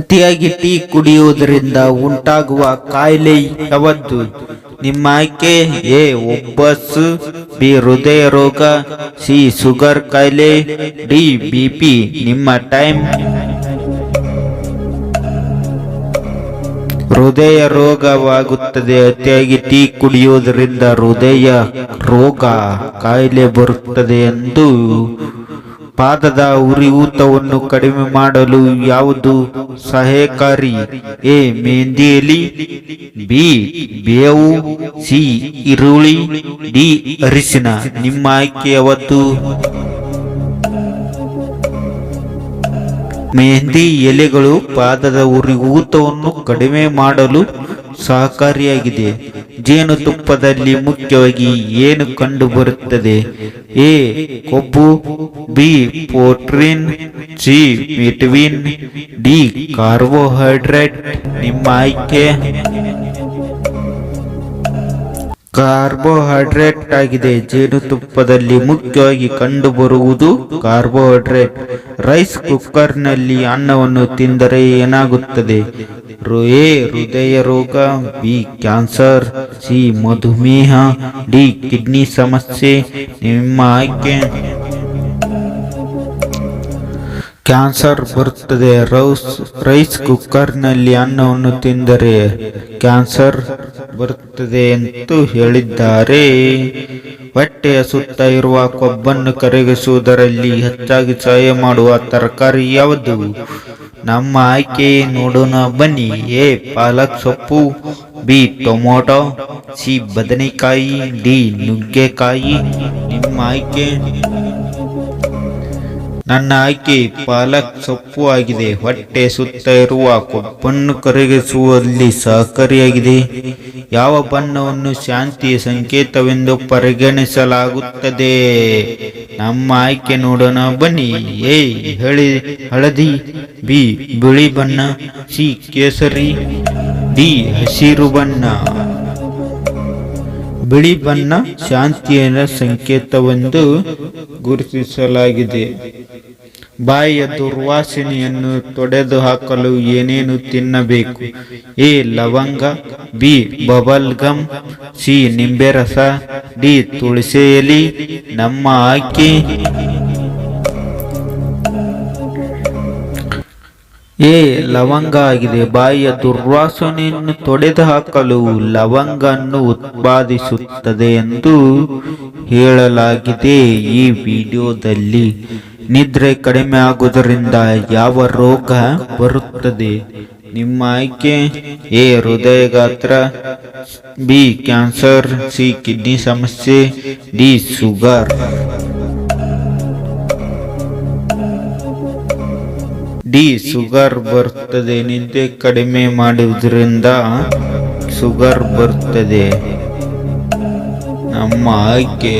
ಅತಿಯಾಗಿ ಟೀ ಕುಡಿಯುವುದರಿಂದ ಉಂಟಾಗುವ ಕಾಯಿಲೆ ಯಾವುದು? ನಿಮ್ಮ ಆಯ್ಕೆ: ಎ ಉಬ್ಬಸ, ಬಿ ಹೃದಯ ರೋಗ, ಸಿ ಶುಗರ್ ಕಾಯಿಲೆ, ಡಿ ಬಿಪಿ. ನಿಮ್ಮ ಟೈಮ್. ಹೃದಯ ರೋಗವಾಗುತ್ತದೆ. ಅತಿಯಾಗಿ ಟೀ ಕುಡಿಯುವುದರಿಂದ ಹೃದಯ ರೋಗ ಕಾಯಿಲೆ ಬರುತ್ತದೆ ಎಂದು. ಪಾದದ ಉರಿಯೂತವನ್ನು ಕಡಿಮೆ ಮಾಡಲು ಯಾವುದು ಸಹಾಯಕಾರಿ? ಎ ಮೆಹಂದಿ ಎಲೆ, ಬಿ ಬೇವು, ಸಿ ಈರುಳ್ಳಿ, ಡಿ ಅರಿಶಿನ. ನಿಮ್ಮ ಆಯ್ಕೆ ಯಾವುದು? ಮೆಹಂದಿ ಎಲೆಗಳು ಪಾದದ ಉರಿಯೂತವನ್ನು ಕಡಿಮೆ ಮಾಡಲು ಸಹಕಾರಿಯಾಗಿದೆ. ಜೇನುತುಪ್ಪದಲ್ಲಿ ಮುಖ್ಯವಾಗಿ ಏನು ಕಂಡು ಬರುತ್ತದೆ? ಎ ಕೊಬ್ಬು, B protein, C vitamin, D carbohydrate. ನಿಮ್ಮ ಆಯ್ಕೆ ಕಾರ್ಬೋಹೈಡ್ರೇಟ್ ಆಗಿದೆ. ಜೇನುತುಪ್ಪದಲ್ಲಿ ಮುಖ್ಯವಾಗಿ ಕಂಡುಬರುವುದು ಕಾರ್ಬೋಹೈಡ್ರೇಟ್. ರೈಸ್ ಕುಕ್ಕರ್ನಲ್ಲಿ ಅನ್ನವನ್ನು ತಿಂದರೆ ಏನಾಗುತ್ತದೆ? ಎ ಹೃದಯ ರೋಗ, ಬಿ ಕ್ಯಾನ್ಸರ್, ಸಿ ಮಧುಮೇಹ, ಡಿ ಕಿಡ್ನಿ ಸಮಸ್ಯೆ. ನಿಮ್ಮ ಆಯ್ಕೆ ಕ್ಯಾನ್ಸರ್ ಬರುತ್ತದೆ. ರೈಸ್ ಕುಕ್ಕರ್ನಲ್ಲಿ ಅನ್ನವನ್ನು ತಿಂದರೆ ಕ್ಯಾನ್ಸರ್ ಬರುತ್ತದೆ ಎಂದು ಹೇಳಿದ್ದಾರೆ. ಹೊಟ್ಟೆಯ ಸುತ್ತ ಇರುವ ಕೊಬ್ಬನ್ನು ಕರಗಿಸುವುದರಲ್ಲಿ ಹೆಚ್ಚಾಗಿ ಸಹಾಯ ಮಾಡುವ ತರಕಾರಿ ಯಾವುದು? ನಮ್ಮ ಆಯ್ಕೆ ನೋಡೋಣ ಬನ್ನಿ. ಎ ಪಾಲಕ್ ಸೊಪ್ಪು, ಬಿ ಟೊಮೊಟೊ, ಸಿ ಬದನೆಕಾಯಿ, ಡಿ ನುಗ್ಗೆಕಾಯಿ. ನಿಮ್ಮ ಆಯ್ಕೆ ನನ್ನ ಆಯ್ಕೆ ಪಾಲಕ್ ಸೊಪ್ಪು ಆಗಿದೆ. ಹೊಟ್ಟೆ ಸುತ್ತ ಇರುವ ಕೊಬ್ಬನ್ನು ಕರಗಿಸುವಲ್ಲಿ ಸಹಕಾರಿಯಾಗಿದೆ. ಯಾವ ಬಣ್ಣವನ್ನು ಶಾಂತಿಯ ಸಂಕೇತವೆಂದು ಪರಿಗಣಿಸಲಾಗುತ್ತದೆ? ನಮ್ಮ ಆಯ್ಕೆ ನೋಡೋಣ ಬನ್ನಿ. ಎ ಹಳದಿ, ಬಿ ಬಿಳಿ ಬಣ್ಣ, ಸಿ ಕೇಸರಿ, ಡಿ ಹಸಿರು ಬಣ್ಣ. ಬಿಳಿ ಬಣ್ಣ ಶಾಂತಿಯ ಸಂಕೇತವೆಂದು ಗುರುತಿಸಲಾಗಿದೆ. ಬಾಯಿಯ ದುರ್ವಾಸನೆಯನ್ನು ತೊಡೆದು ಹಾಕಲು ಏನೇನು ತಿನ್ನಬೇಕು? ಎ ಲವಂಗ, ಬಿ ಬಬಲ್ ಗಮ್, ಸಿ ನಿಂಬೆ ರಸ, ಡಿ ತುಳಸಿ ಎಲೆ. ನಮ್ಮ ಆಯ್ಕೆ ಎ ಲವಂಗ ಆಗಿದೆ. ಬಾಯಿಯ ದುರ್ವಾಸನೆಯನ್ನು ತೊಡೆದು ಹಾಕಲು ಲವಂಗವನ್ನು ಉತ್ಪಾದಿಸುತ್ತದೆ ಎಂದು ಹೇಳಲಾಗಿದೆ ಈ ವಿಡಿಯೋದಲ್ಲಿ. ನಿದ್ರೆ ಕಡಿಮೆ ಆಗುವುದರಿಂದ ಯಾವ ರೋಗ ಬರುತ್ತದೆ? ನಿಮ್ಮ ಆಯ್ಕೆ ಎ ಹೃದಯಗಾತ್ರ, ಬಿ ಕ್ಯಾನ್ಸರ್, ಸಿ ಕಿಡ್ನಿ ಸಮಸ್ಯೆ, ಡಿ ಶುಗರ್. ಡಿ ಶುಗರ್ ಬರುತ್ತದೆ. ನಿದ್ದೆ ಕಡಿಮೆ ಮಾಡುವುದರಿಂದ ಶುಗರ್ ಬರುತ್ತದೆ. ನಮ್ಮ ಆಯ್ಕೆ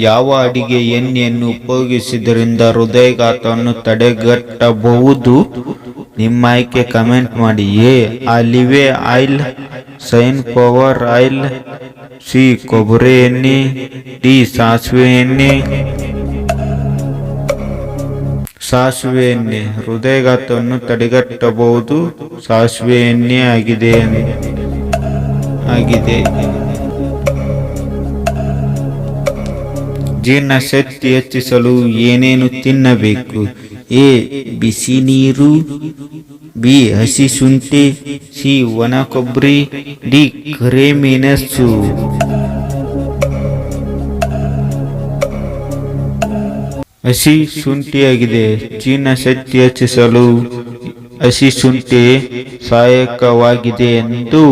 ಯಾವ ಅಡಿಗೆ ಎಣ್ಣೆಯನ್ನು ಉಪಯೋಗಿಸುವುದರಿಂದ ಹೃದಯಾಘಾತವನ್ನು ತಡೆಗಟ್ಟಬಹುದು? ನಿಮ್ಮ ಆಯ್ಕೆ ಕಮೆಂಟ್ ಮಾಡಿ. A olive oil, sunflower oil, C ಕೊಬ್ಬರಿ ಎಣ್ಣೆ, ಡಿ ಸಾಸಿವೆ ಎಣ್ಣೆ. ಸಾಸಿವೆ ಎಣ್ಣೆ ಹೃದಯಾಘಾತವನ್ನು ತಡೆಗಟ್ಟಬಹುದು. ಸಾಸಿವೆ ಎಣ್ಣೆ ಆಗಿದೆ. ಜೀರ್ಣಶಕ್ತಿ ಹೆಚ್ಚಿಸಲು ಏನೇನು ತಿನ್ನಬೇಕು? ಎ ಬಿಸಿ ನೀರು, ಬಿ ಹಸಿ ಶುಂಠಿ, ಸಿ ಒಣ ಕೊಬ್ಬರಿ, ಡಿ ಕರಿಮೆಣಸು. ಹಸಿ ಶುಂಠಿಯಾಗಿದೆ. ಜೀರ್ಣಶಕ್ತಿ ಹೆಚ್ಚಿಸಲು ಹಸಿ ಶುಂಠಿ ಸಹಾಯಕವಾಗಿದೆ ಎಂದು